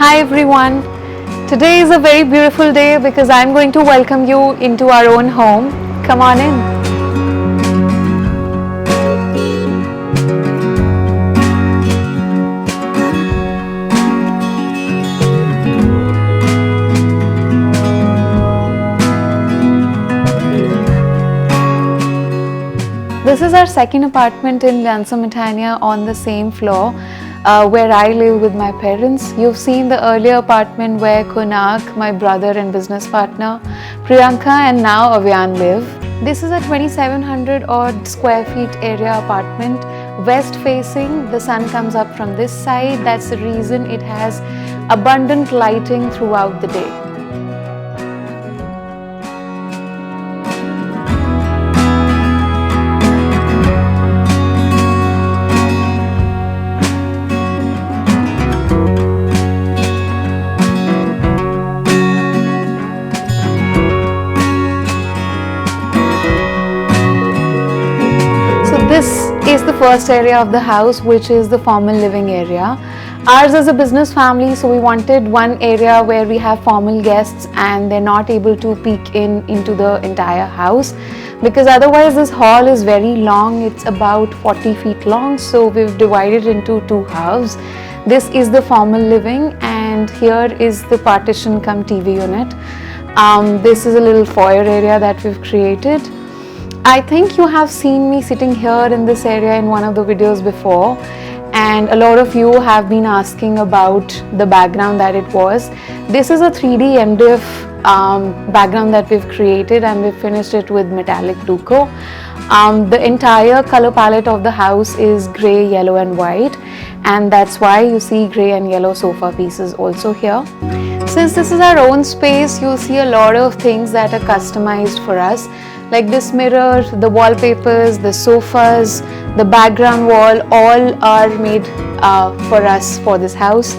Hi everyone. Today is a very beautiful day because I'm going to welcome you into our own home. Come on in. This is our second apartment in Lansum Etania on the same floor. Where I live with my parents. You've seen the earlier apartment where Kunak, my brother and business partner, Priyanka and now Avyan live. This is a 2700 odd square feet area apartment, west facing. The sun comes up from this side. That's the reason it has abundant lighting throughout the day. This is the first area of the house, which is the formal living area. Ours is a business family, so we wanted one area where we have formal guests and they're not able to peek into the entire house, because otherwise this hall is very long. It's about 40 feet long, so we've divided into two halves. This is the formal living and here is the partition cum TV unit. This is a little foyer area that we've created. I think you have seen me sitting here in this area in one of the videos before, and a lot of you have been asking about the background that it was. This is a 3D MDF background that we've created and we've finished it with metallic Décor. The entire color palette of the house is grey, yellow and white, and that's why you see grey and yellow sofa pieces also here. Since this is our own space, you'll see a lot of things that are customized for us, like this mirror, the wallpapers, the sofas, the background wall, all are made for us for this house.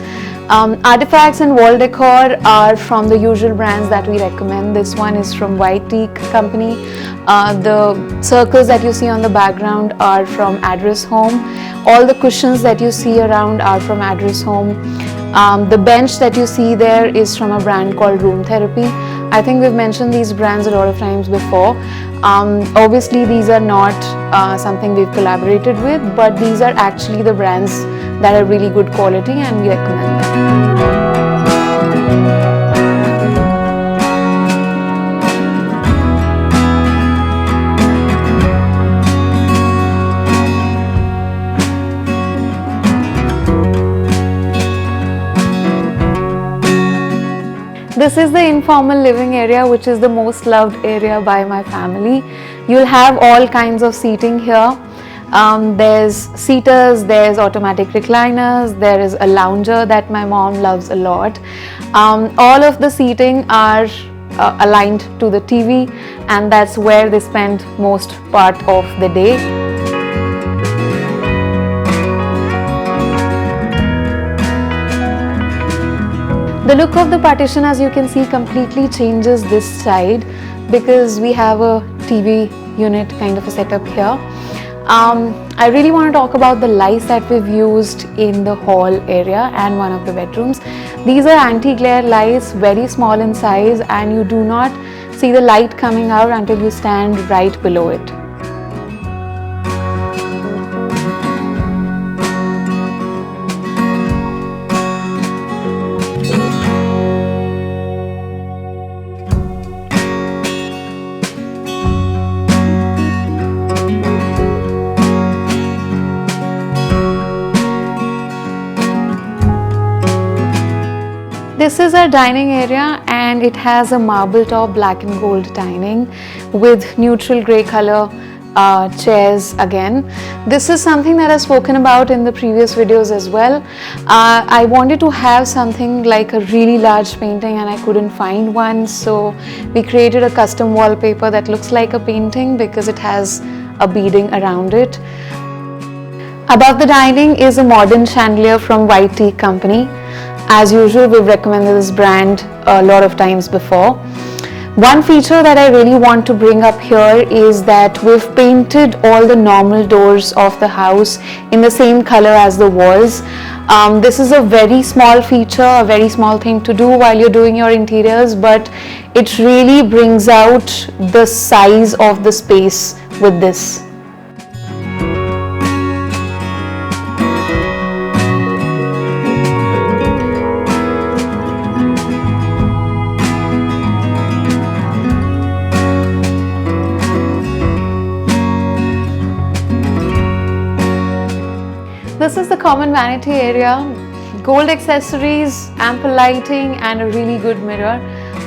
Artifacts and wall decor are from the usual brands that we recommend. This one is from White Teak company. The circles that you see on the background are from Address Home. All the cushions that you see around are from Address Home. The bench that you see there is from a brand called Room Therapy. I think we've mentioned these brands a lot of times before. Obviously these are not something we've collaborated with, but these are actually the brands that are really good quality and we recommend them. This is the informal living area, which is the most loved area by my family. You'll have all kinds of seating here. There's seaters, there's automatic recliners, there is a lounger that my mom loves a lot. All of the seating are aligned to the TV, and that's where they spend most part of the day. The look of the partition, as you can see, completely changes this side because we have a TV unit kind of a setup here. I really want to talk about the lights that we've used in the hall area and one of the bedrooms. These are anti-glare lights, very small in size, and you do not see the light coming out until you stand right below it. This is our dining area and it has a marble top black and gold dining with neutral grey color chairs again. This is something that I've spoken about in the previous videos as well. I wanted to have something like a really large painting and I couldn't find one, so we created a custom wallpaper that looks like a painting because it has a beading around it. Above the dining is a modern chandelier from White Teak company. As usual, we've recommended this brand a lot of times before. One feature that I really want to bring up here is that we've painted all the normal doors of the house in the same color as the walls. This is a very small feature, a very small thing to do while you're doing your interiors, but it really brings out the size of the space with this. This is the common vanity area. Gold accessories, ample lighting and a really good mirror.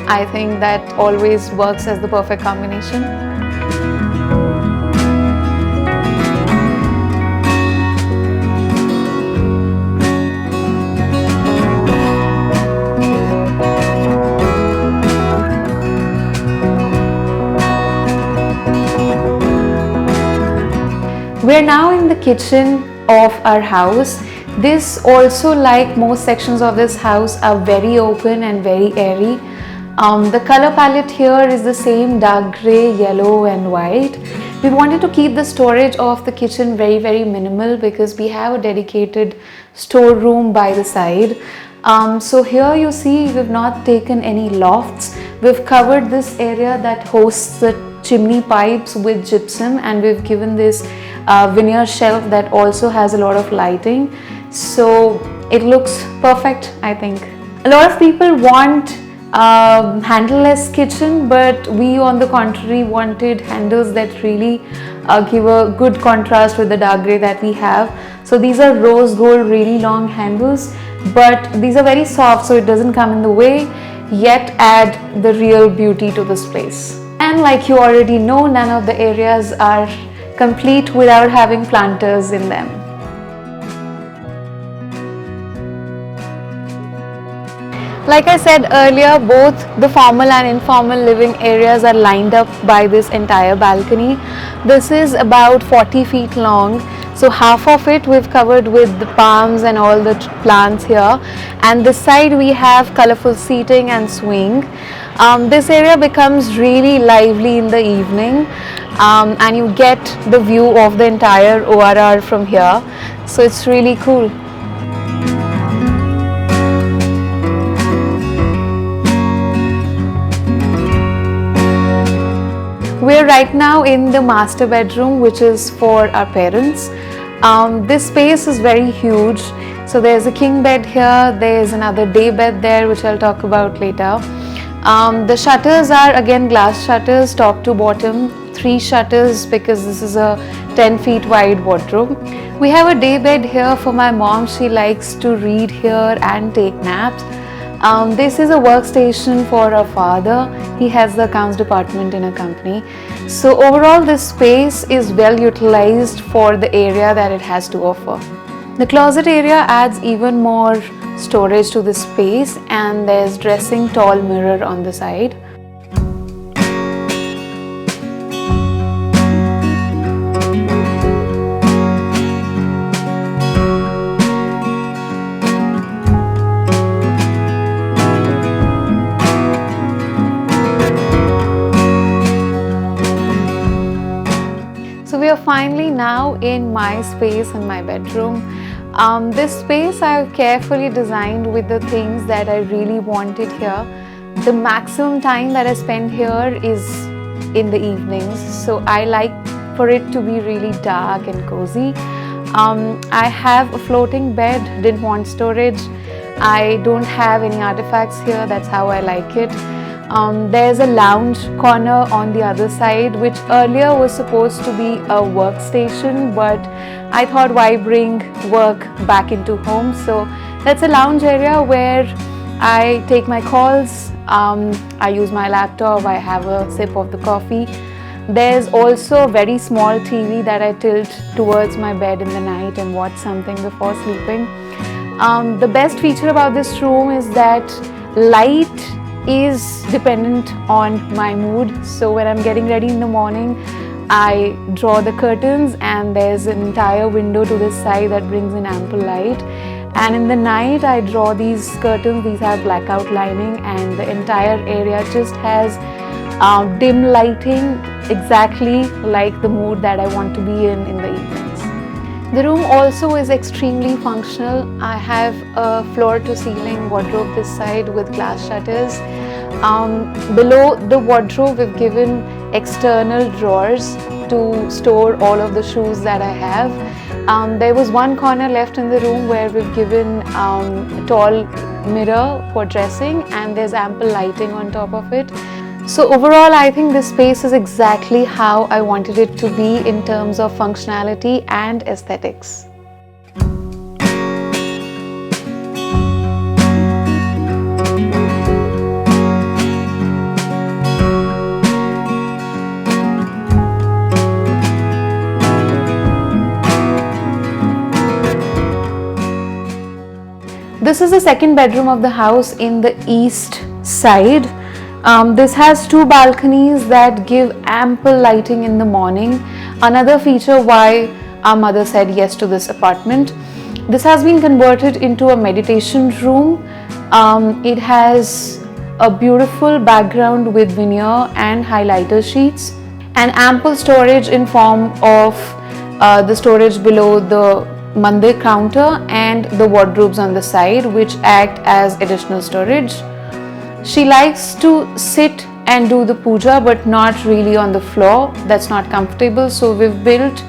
I think that always works as the perfect combination. We are now in the kitchen of our house. This also, like most sections of this house, are very open and very airy. The color palette here is the same dark grey, yellow and white. We wanted to keep the storage of the kitchen very minimal because we have a dedicated storeroom by the side. So here you see we've not taken any lofts. We've covered this area that hosts the chimney pipes with gypsum, and we've given this veneer shelf that also has a lot of lighting, so it looks perfect. I think a lot of people want handleless kitchen, but we on the contrary wanted handles that really give a good contrast with the dark grey that we have. So these are rose gold really long handles, but these are very soft, so it doesn't come in the way, yet add the real beauty to this place. And like you already know, none of the areas are complete without having planters in them. Like I said earlier, both the formal and informal living areas are lined up by this entire balcony. This is about 40 feet long, so half of it we've covered with the palms and all the plants here, and this side we have colorful seating and swing. This area becomes really lively in the evening, and you get the view of the entire ORR from here, so it's really cool. We're right now in the master bedroom, which is for our parents. This space is very huge, so there's a king bed here, there's another day bed there which I'll talk about later. The shutters are again glass shutters, top to bottom, 3 shutters because this is a 10 feet wide wardrobe. We have a day bed here for my mom. She likes to read here and take naps. This is a workstation for our father. He has the accounts department in a company. So overall this space is well utilized for the area that it has to offer. The closet area adds even more storage to the space, and there's dressing tall mirror on the side. So we are finally now in my space in my bedroom. This space I've carefully designed with the things that I really wanted here. The maximum time that I spend here is in the evenings, so I like for it to be really dark and cozy. I have a floating bed, didn't want storage. I don't have any artifacts here, that's how I like it. There's a lounge corner on the other side, which earlier was supposed to be a workstation, but I thought why bring work back into home. So that's a lounge area where I take my calls, I use my laptop, I have a sip of the coffee. There's also a very small TV that I tilt towards my bed in the night and watch something before sleeping. The best feature about this room is that light is dependent on my mood. So when I'm getting ready in the morning, I draw the curtains and there's an entire window to this side that brings in ample light. And in the night I draw these curtains, these have blackout lining, and the entire area just has dim lighting, exactly like the mood that I want to be in the evenings. The room also is extremely functional. I have a floor to ceiling wardrobe this side with glass shutters. Below the wardrobe we've given external drawers to store all of the shoes that I have. There was one corner left in the room where we've given a tall mirror for dressing, and there's ample lighting on top of it. So overall, I think this space is exactly how I wanted it to be in terms of functionality and aesthetics. This is the second bedroom of the house in the east side. This has two balconies that give ample lighting in the morning. Another feature why our mother said yes to this apartment. This has been converted into a meditation room. It has a beautiful background with veneer and highlighter sheets, and ample storage in form of the storage below the mandir counter and the wardrobes on the side, which act as additional storage. She likes to sit and do the puja, but not really on the floor. That's not comfortable. So we've built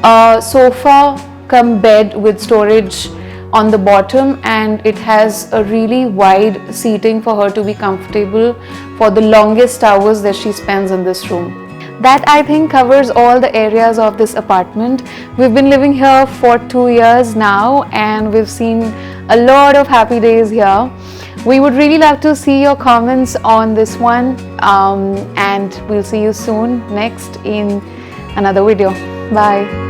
a sofa cum bed with storage on the bottom, and it has a really wide seating for her to be comfortable for the longest hours that she spends in this room. That, I think, covers all the areas of this apartment. We've been living here for 2 years now, and we've seen a lot of happy days here. We would really love to see your comments on this one, and we'll see you soon next in another video. Bye.